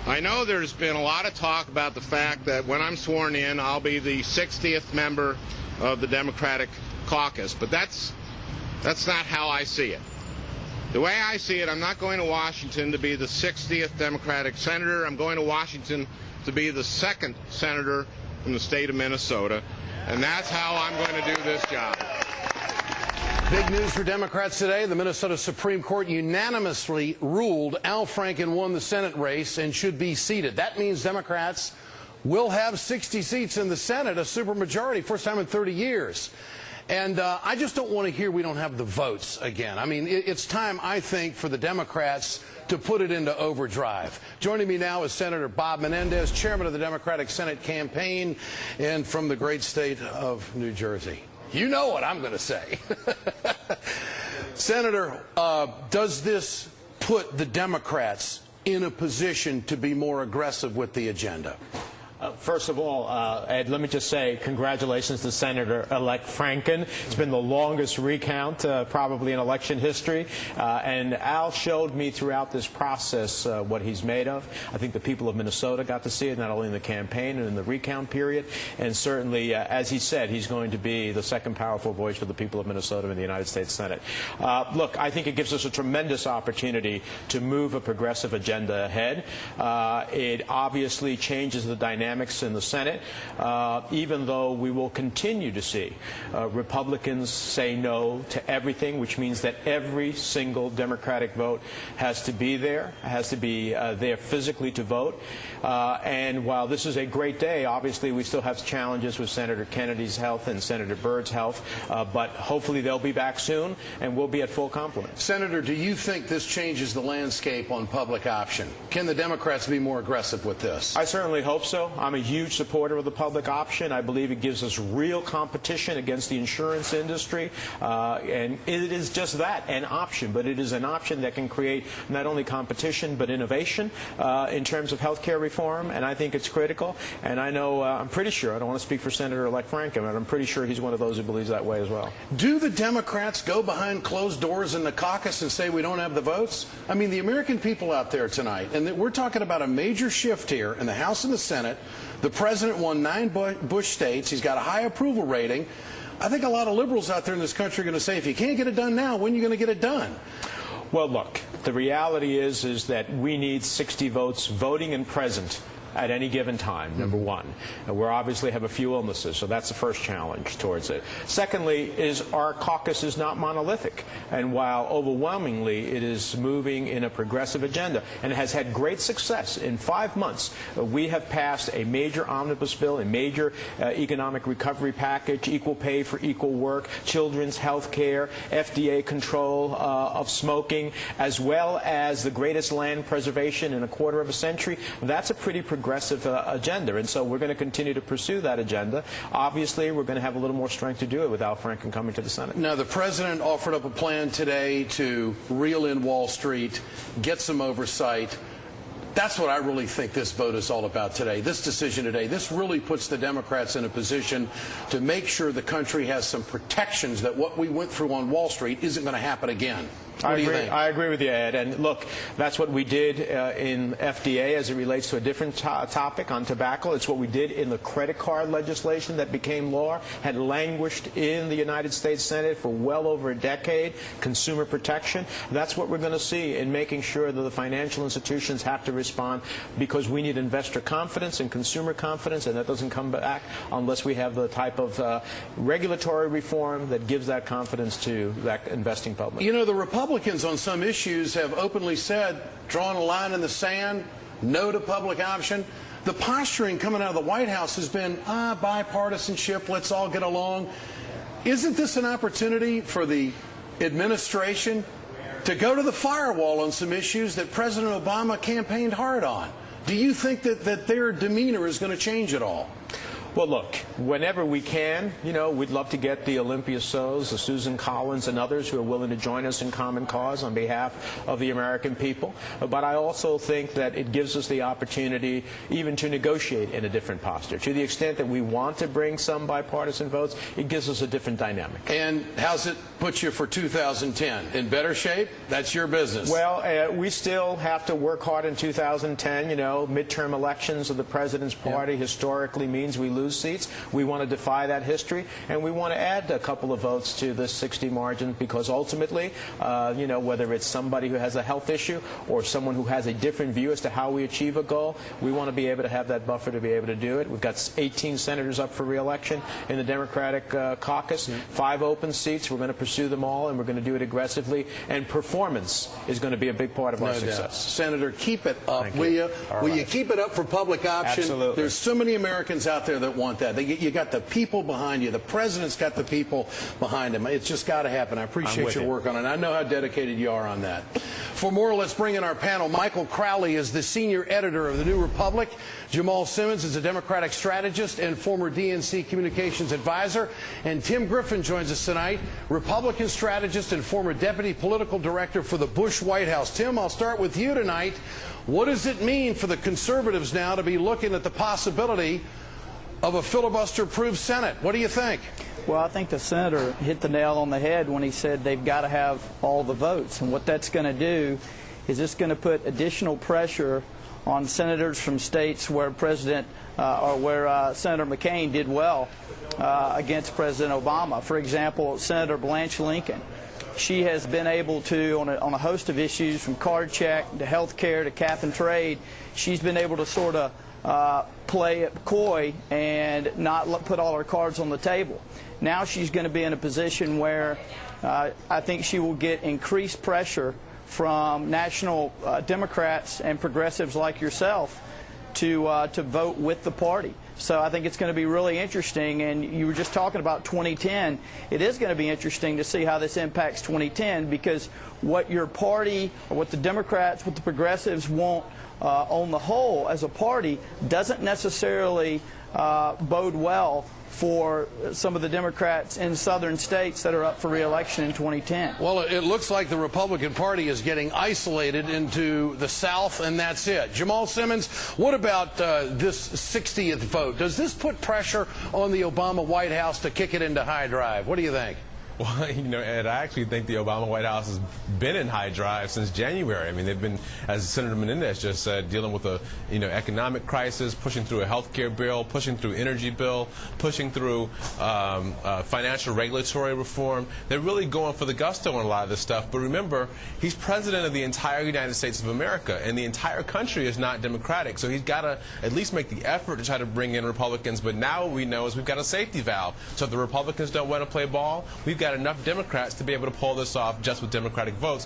I know there's been a lot of talk about the fact that when I'm sworn in, I'll be the 60th member of the Democratic caucus, but that's not how I see it. The way I see it, I'm not going to Washington to be the 60th Democratic senator. I'm going to Washington to be the second senator from the state of Minnesota, and that's how I'm going to do this job. Big news for Democrats today. The Minnesota Supreme Court unanimously ruled Al Franken won the Senate race and should be seated. That means Democrats will have 60 seats in the Senate, a supermajority, first time in 30 years. And I just don't want to hear we don't have the votes again. I mean, it's time, I think, for the Democrats to put it into overdrive. Joining me now is Senator Bob Menendez, chairman of the Democratic Senate campaign, and from the great state of New Jersey. You know what I'm going to say. Senator, does this put the Democrats in a position to be more aggressive with the agenda? First of all, Ed, let me just say congratulations to Senator-elect Franken. It's been the longest recount probably in election history. And Al showed me throughout this process what he's made of. I think the people of Minnesota got to see it, not only in the campaign and in the recount period. And certainly, as he said, he's going to be the second powerful voice for the people of Minnesota in the United States Senate. Look, I think it gives us a tremendous opportunity to move a progressive agenda ahead. It obviously changes the dynamics in the Senate, even though we will continue to see Republicans say no to everything, which means that every single Democratic vote has to be there, there physically to vote. And while this is a great day, obviously we still have challenges with Senator Kennedy's health and Senator Byrd's health, but hopefully they'll be back soon and we'll be at full complement. Senator, do you think this changes the landscape on public option? Can the Democrats be more aggressive with this? I certainly hope so. I'm a huge supporter of the public option. I believe it gives us real competition against the insurance industry. And it is just that, an option. But it is an option that can create not only competition but innovation in terms of health care reform. And I think it's critical. And I know, I'm pretty sure, I don't want to speak for Senator-elect Franken, but I'm pretty sure he's one of those who believes that way as well. Do the Democrats go behind closed doors in the caucus and say we don't have the votes? I mean, the American people out there tonight, and we're talking about a major shift here in the House and the Senate. The president won 9 Bush states. He's got a high approval rating. I think a lot of liberals out there in this country are going to say, if you can't get it done now, when are you going to get it done? Well, look, the reality is that we need 60 votes voting and present at any given time, number one. And we obviously have a few illnesses, so that's the first challenge towards it. Secondly, is our caucus is not monolithic. And while overwhelmingly it is moving in a progressive agenda and has had great success, in 5 months we have passed a major omnibus bill, a major economic recovery package, equal pay for equal work, children's health care, FDA control of smoking, as well as the greatest land preservation in a quarter of a century. That's a pretty progressive agenda, and so we're going to continue to pursue that agenda. Obviously, we're going to have a little more strength to do it with Al Franken coming to the Senate. Now, the president offered up a plan today to reel in Wall Street, get some oversight. That's what I really think this vote is all about today. This decision today, this really puts the Democrats in a position to make sure the country has some protections that what we went through on Wall Street isn't going to happen again. What do you think? I agree with you, Ed. And look, that's what we did in FDA as it relates to a different topic on tobacco. It's what we did in the credit card legislation that became law, had languished in the United States Senate for well over a decade, consumer protection. That's what we're going to see in making sure that the financial institutions have to respond, because we need investor confidence and consumer confidence, and that doesn't come back unless we have the type of regulatory reform that gives that confidence to that investing public. You know, the Republicans on some issues have openly said, drawn a line in the sand, no to public option. The posturing coming out of the White House has been, bipartisanship, let's all get along. Isn't this an opportunity for the administration to go to the firewall on some issues that President Obama campaigned hard on? Do you think that their demeanor is going to change at all? Well, look, whenever we can, we'd love to get the Olympia Soes, the Susan Collins, and others who are willing to join us in common cause on behalf of the American people. But I also think that it gives us the opportunity even to negotiate in a different posture. To the extent that we want to bring some bipartisan votes, it gives us a different dynamic. And how's it put you for 2010? In better shape? That's your business. Well, we still have to work hard in 2010. Midterm elections of the president's party historically means we lose seats. We want to defy that history, and we want to add a couple of votes to this 60 margin because ultimately, whether it's somebody who has a health issue or someone who has a different view as to how we achieve a goal, we want to be able to have that buffer to be able to do it. We've got 18 senators up for re-election in the Democratic caucus, 5 open seats. We're going to pursue them all, and we're going to do it aggressively, and performance is going to be a big part of our success. Senator, keep it up, will you? Will you keep it up for public option? Absolutely. There's so many Americans out there that want that. You got the people behind you. The president's got the people behind him. It's just got to happen. I appreciate your work on it. I know how dedicated you are on that. For more, let's bring in our panel. Michael Crowley is the senior editor of The New Republic. Jamal Simmons is a Democratic strategist and former DNC communications advisor. And Tim Griffin joins us tonight, Republican strategist and former deputy political director for the Bush White House. Tim, I'll start with you tonight. What does it mean for the conservatives now to be looking at the possibility of a filibuster-proof Senate? What do you think? Well, I think the senator hit the nail on the head when he said they've got to have all the votes. And what that's going to do is it's going to put additional pressure on senators from states where Senator McCain did well against President Obama. For example, Senator Blanche Lincoln. She has been able to, on a host of issues, from card check to health care to cap and trade, she's been able to sort of play it coy and not put all her cards on the table. Now she's going to be in a position where I think she will get increased pressure from national Democrats and progressives like yourself to vote with the party. So I think it's going to be really interesting. And you were just talking about 2010. It is going to be interesting to see how this impacts 2010 because what your party, or what the Democrats, what the progressives want on the whole as a party doesn't necessarily bode well for some of the Democrats in southern states that are up for re-election in 2010. Well, it looks like the Republican Party is getting isolated into the South, and that's it. Jamal Simmons, what about this 60th vote? Does this put pressure on the Obama White House to kick it into high drive? What do you think? Well, Ed, I actually think the Obama White House has been in high drive since January. I mean, they've been, as Senator Menendez just said, dealing with a economic crisis, pushing through a health care bill, pushing through energy bill, pushing through financial regulatory reform. They're really going for the gusto on a lot of this stuff. But remember, he's president of the entire United States of America, and the entire country is not Democratic. So he's got to at least make the effort to try to bring in Republicans. But now what we know is we've got a safety valve. So if the Republicans don't want to play ball, we've got enough Democrats to be able to pull this off just with Democratic votes.